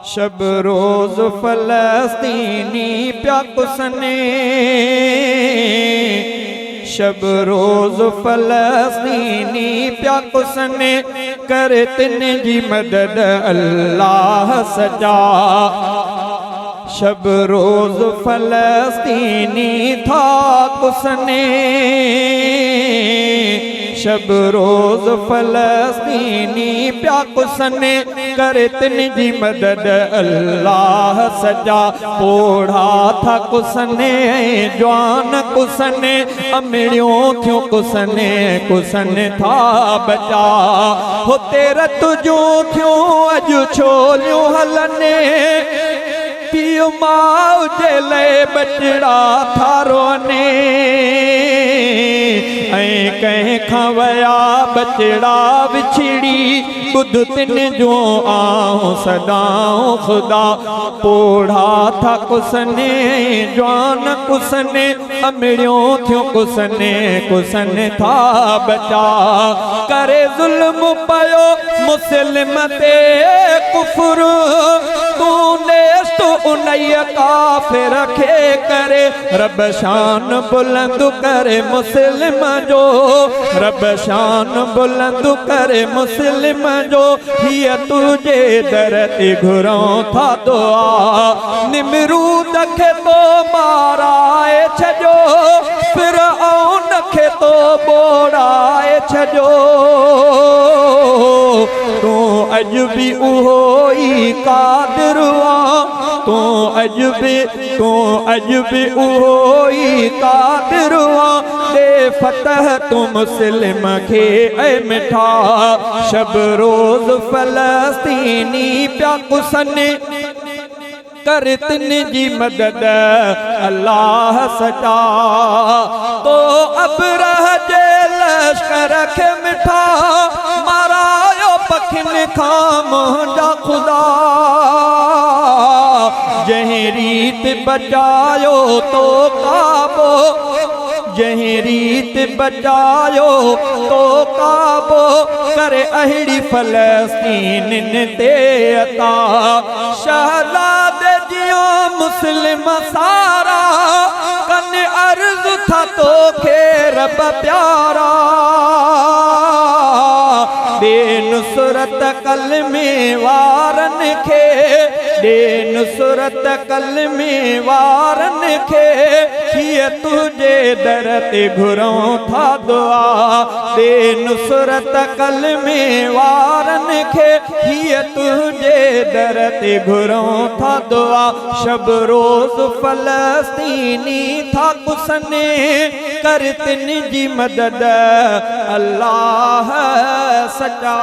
शब रोज फलस्तीनी प्या कुसने, शब रोज फलस्तीनी प्या कुसने, करे तिन जी मदद अल्लाह सजा। शब रोज फलस्तीनी था कुसने, शब रोज फलस्तीनी प्या कुसने, करे तिन जी मदद अल्लाह सजा। पोढ़ा था कुसने जवान कुसने, अमड़ियों थियो कुसने कुसने था बचा। हो तेरा तुझो थियो अज छोलियों हलने, पियो माउ जे ले बचड़ा थारो ने। ऐं कंहिं खां वया बचड़ा विछड़ी, बुध तिन जो आऊं सदाऊं खुदा। पोढ़ा था कुसने जवान कुसने, अमड़ियों थियो कुसने कुसने था बचा। करे ज़ुल्म पयो मुस्लिम ते कुफर, तूने उनय काफिर खे करे। रब शान बुलंद करे मुस्लिम जो, रब शान बुलंद करे मुस्लिम जो। हिय तुझे दर ते घुरों था दुआ, निमरूद खे तो माराए छजो, फिरऔन खे तो बोड़ाए छजो। तू अज भी उहो ई कादिर आ, तू अज भी उहो ई कादिर आ। दे फतह तू मुस्लिम खे ऐ मिठा। शब रोज फलस्तीनी प्या कुसने, कर तिन जी मदद अल्लाह सजा। तो अबरह जे लश्कर खे मिठा, मारायो पखिन खां मुंहिंजा खुदा। जहीं रीत बचायो तो काबो, जहीं रीत बचायो तो काबो, करे अहिड़ी फलस्तीन ते अता। शहलाद जियो मुस्लिम सारा, कन अर्ज था तो खे रब प्यारा। दे नुसरत कलमे वारन खे, दे नुसरत कलमे वारन खे। हिय तुझे दर ते घुरों था दुआ, दे नुसरत कलमे वारन खे। हिय तुझे दर ते घुरों था दुआ। शब रोज फलस्तीनी था कुसने, कर तिन जी मदद अल्लाह सजा।